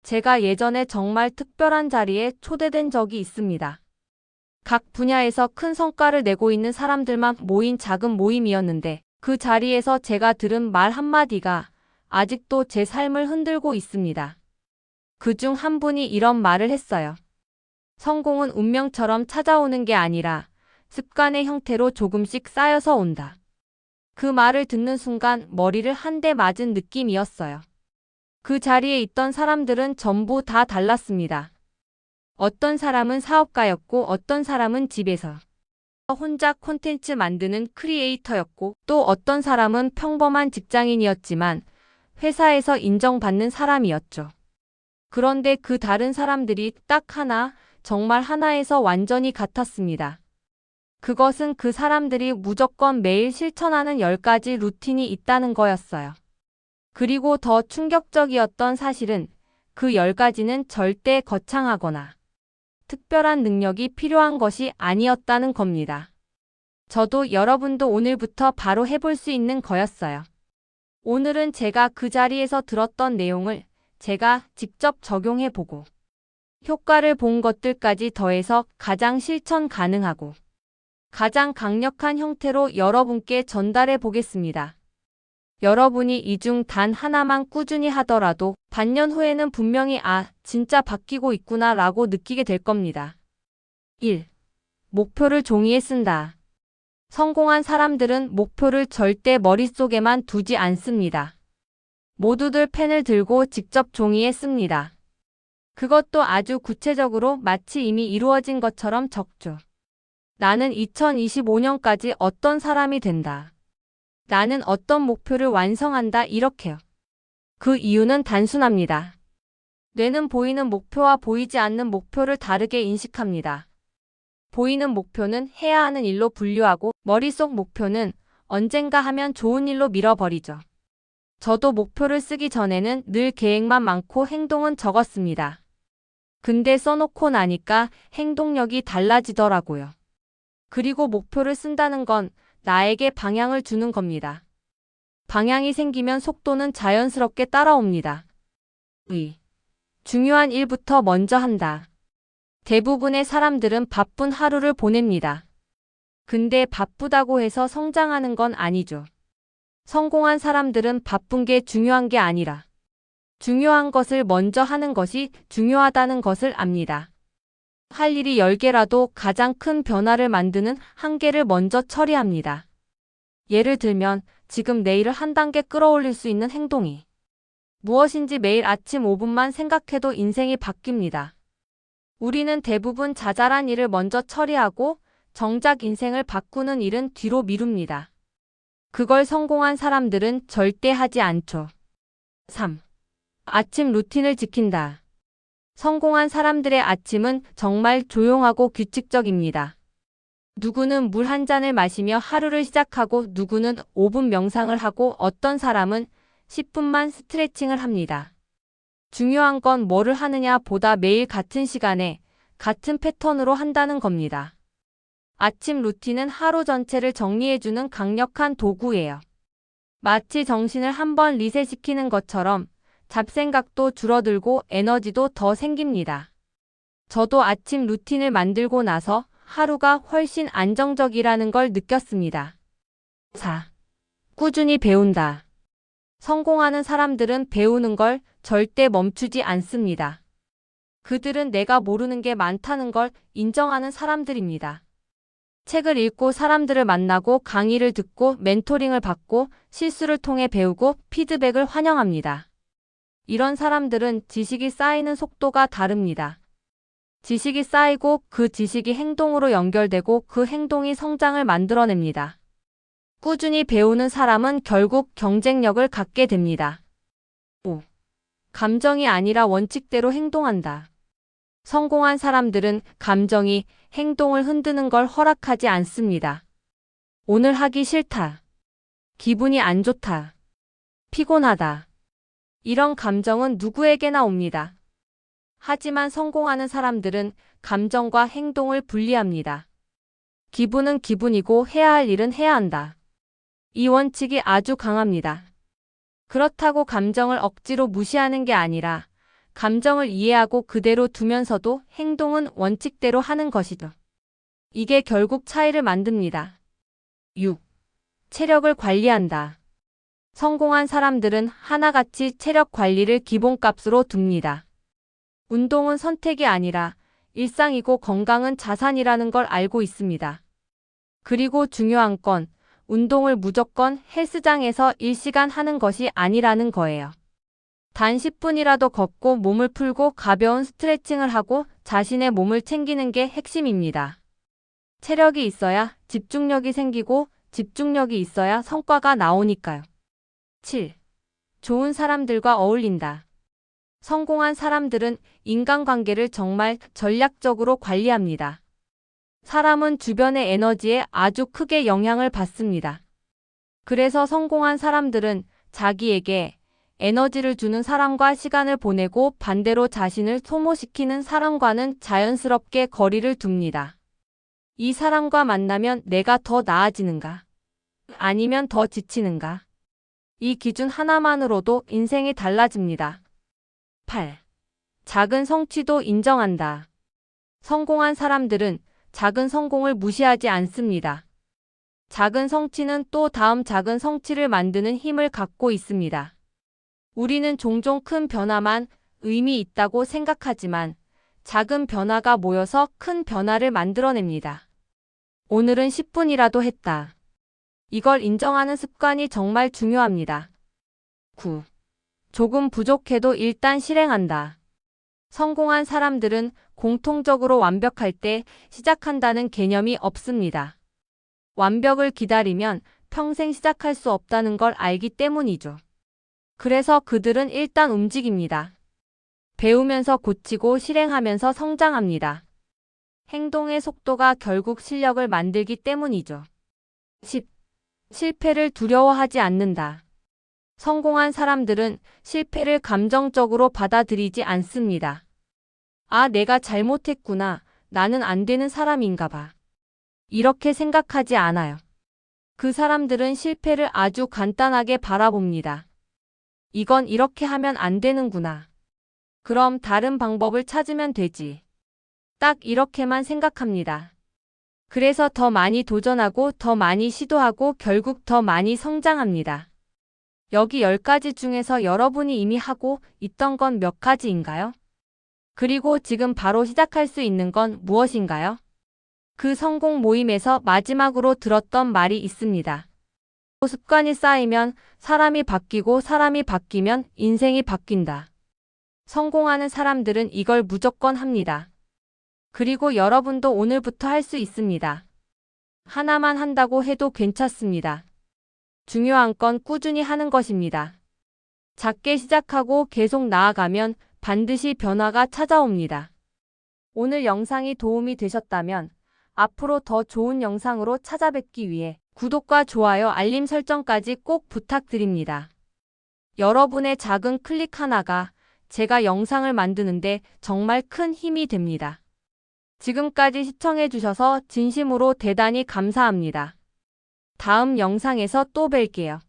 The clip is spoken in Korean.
제가 예전에 정말 특별한 자리에 초대된 적이 있습니다. 각 분야에서 큰 성과를 내고 있는 사람들만 모인 작은 모임이었는데 그 자리에서 제가 들은 말 한마디가 아직도 제 삶을 흔들고 있습니다. 그중 한 분이 이런 말을 했어요. 성공은 운명처럼 찾아오는 게 아니라 습관의 형태로 조금씩 쌓여서 온다. 그 말을 듣는 순간 머리를 한 대 맞은 느낌이었어요. 그 자리에 있던 사람들은 전부 다 달랐습니다. 어떤 사람은 사업가였고 어떤 사람은 집에서 혼자 콘텐츠 만드는 크리에이터였고 또 어떤 사람은 평범한 직장인이었지만 회사에서 인정받는 사람이었죠. 그런데 그 다른 사람들이 딱 하나, 정말 하나에서 완전히 같았습니다. 그것은 그 사람들이 무조건 매일 실천하는 10가지 루틴이 있다는 거였어요. 그리고 더 충격적이었던 사실은 그 10가지는 절대 거창하거나 특별한 능력이 필요한 것이 아니었다는 겁니다. 저도 여러분도 오늘부터 바로 해볼 수 있는 거였어요. 오늘은 제가 그 자리에서 들었던 내용을 제가 직접 적용해보고 효과를 본 것들까지 더해서 가장 실천 가능하고 가장 강력한 형태로 여러분께 전달해 보겠습니다. 여러분이 이 중 단 하나만 꾸준히 하더라도 반년 후에는 분명히 진짜 바뀌고 있구나 라고 느끼게 될 겁니다. 1. 목표를 종이에 쓴다. 성공한 사람들은 목표를 절대 머릿속에만 두지 않습니다. 모두들 펜을 들고 직접 종이에 씁니다. 그것도 아주 구체적으로 마치 이미 이루어진 것처럼 적죠. 나는 2025년까지 어떤 사람이 된다. 나는 어떤 목표를 완성한다 이렇게요. 그 이유는 단순합니다. 뇌는 보이는 목표와 보이지 않는 목표를 다르게 인식합니다. 보이는 목표는 해야 하는 일로 분류하고 머릿속 목표는 언젠가 하면 좋은 일로 밀어버리죠. 저도 목표를 쓰기 전에는 늘 계획만 많고 행동은 적었습니다. 근데 써놓고 나니까 행동력이 달라지더라고요. 그리고 목표를 쓴다는 건 나에게 방향을 주는 겁니다. 방향이 생기면 속도는 자연스럽게 따라옵니다. 중요한 일부터 먼저 한다. 대부분의 사람들은 바쁜 하루를 보냅니다. 근데 바쁘다고 해서 성장하는 건 아니죠. 성공한 사람들은 바쁜 게 중요한 게 아니라 중요한 것을 먼저 하는 것이 중요하다는 것을 압니다. 할 일이 10개라도 가장 큰 변화를 만드는 1개를 먼저 처리합니다. 예를 들면 지금 내일을 한 단계 끌어올릴 수 있는 행동이 무엇인지 매일 아침 5분만 생각해도 인생이 바뀝니다. 우리는 대부분 자잘한 일을 먼저 처리하고 정작 인생을 바꾸는 일은 뒤로 미룹니다. 그걸 성공한 사람들은 절대 하지 않죠. 3. 아침 루틴을 지킨다. 성공한 사람들의 아침은 정말 조용하고 규칙적입니다. 누구는 물 한 잔을 마시며 하루를 시작하고 누구는 5분 명상을 하고 어떤 사람은 10분만 스트레칭을 합니다. 중요한 건 뭐를 하느냐 보다 매일 같은 시간에 같은 패턴으로 한다는 겁니다. 아침 루틴은 하루 전체를 정리해주는 강력한 도구예요. 마치 정신을 한번 리셋시키는 것처럼 잡생각도 줄어들고 에너지도 더 생깁니다. 저도 아침 루틴을 만들고 나서 하루가 훨씬 안정적이라는 걸 느꼈습니다. 4. 꾸준히 배운다. 성공하는 사람들은 배우는 걸 절대 멈추지 않습니다. 그들은 내가 모르는 게 많다는 걸 인정하는 사람들입니다. 책을 읽고 사람들을 만나고 강의를 듣고 멘토링을 받고 실수를 통해 배우고 피드백을 환영합니다. 이런 사람들은 지식이 쌓이는 속도가 다릅니다. 지식이 쌓이고 그 지식이 행동으로 연결되고 그 행동이 성장을 만들어냅니다. 꾸준히 배우는 사람은 결국 경쟁력을 갖게 됩니다. 5. 감정이 아니라 원칙대로 행동한다. 성공한 사람들은 감정이 행동을 흔드는 걸 허락하지 않습니다. 오늘 하기 싫다. 기분이 안 좋다. 피곤하다. 이런 감정은 누구에게나 옵니다. 하지만 성공하는 사람들은 감정과 행동을 분리합니다. 기분은 기분이고 해야 할 일은 해야 한다. 이 원칙이 아주 강합니다. 그렇다고 감정을 억지로 무시하는 게 아니라 감정을 이해하고 그대로 두면서도 행동은 원칙대로 하는 것이죠. 이게 결국 차이를 만듭니다. 6. 체력을 관리한다. 성공한 사람들은 하나같이 체력 관리를 기본값으로 둡니다. 운동은 선택이 아니라 일상이고 건강은 자산이라는 걸 알고 있습니다. 그리고 중요한 건 운동을 무조건 헬스장에서 1시간 하는 것이 아니라는 거예요. 단 10분이라도 걷고 몸을 풀고 가벼운 스트레칭을 하고 자신의 몸을 챙기는 게 핵심입니다. 체력이 있어야 집중력이 생기고 집중력이 있어야 성과가 나오니까요. 7. 좋은 사람들과 어울린다. 성공한 사람들은 인간관계를 정말 전략적으로 관리합니다. 사람은 주변의 에너지에 아주 크게 영향을 받습니다. 그래서 성공한 사람들은 자기에게 에너지를 주는 사람과 시간을 보내고 반대로 자신을 소모시키는 사람과는 자연스럽게 거리를 둡니다. 이 사람과 만나면 내가 더 나아지는가? 아니면 더 지치는가? 이 기준 하나만으로도 인생이 달라집니다. 8. 작은 성취도 인정한다. 성공한 사람들은 작은 성공을 무시하지 않습니다. 작은 성취는 또 다음 작은 성취를 만드는 힘을 갖고 있습니다. 우리는 종종 큰 변화만 의미 있다고 생각하지만 작은 변화가 모여서 큰 변화를 만들어냅니다. 오늘은 10분이라도 했다. 이걸 인정하는 습관이 정말 중요합니다. 9. 조금 부족해도 일단 실행한다. 성공한 사람들은 공통적으로 완벽할 때 시작한다는 개념이 없습니다. 완벽을 기다리면 평생 시작할 수 없다는 걸 알기 때문이죠. 그래서 그들은 일단 움직입니다. 배우면서 고치고 실행하면서 성장합니다. 행동의 속도가 결국 실력을 만들기 때문이죠. 10. 실패를 두려워하지 않는다. 성공한 사람들은 실패를 감정적으로 받아들이지 않습니다. 아, 내가 잘못했구나. 나는 안 되는 사람인가 봐. 이렇게 생각하지 않아요. 그 사람들은 실패를 아주 간단하게 바라봅니다. 이건 이렇게 하면 안 되는구나. 그럼 다른 방법을 찾으면 되지. 딱 이렇게만 생각합니다. 그래서 더 많이 도전하고 더 많이 시도하고 결국 더 많이 성장합니다. 여기 10가지 중에서 여러분이 이미 하고 있던 건 몇 가지인가요? 그리고 지금 바로 시작할 수 있는 건 무엇인가요? 그 성공 모임에서 마지막으로 들었던 말이 있습니다. 습관이 쌓이면 사람이 바뀌고 사람이 바뀌면 인생이 바뀐다. 성공하는 사람들은 이걸 무조건 합니다. 그리고 여러분도 오늘부터 할 수 있습니다. 하나만 한다고 해도 괜찮습니다. 중요한 건 꾸준히 하는 것입니다. 작게 시작하고 계속 나아가면 반드시 변화가 찾아옵니다. 오늘 영상이 도움이 되셨다면 앞으로 더 좋은 영상으로 찾아뵙기 위해 구독과 좋아요, 알림 설정까지 꼭 부탁드립니다. 여러분의 작은 클릭 하나가 제가 영상을 만드는데 정말 큰 힘이 됩니다. 지금까지 시청해주셔서 진심으로 대단히 감사합니다. 다음 영상에서 또 뵐게요.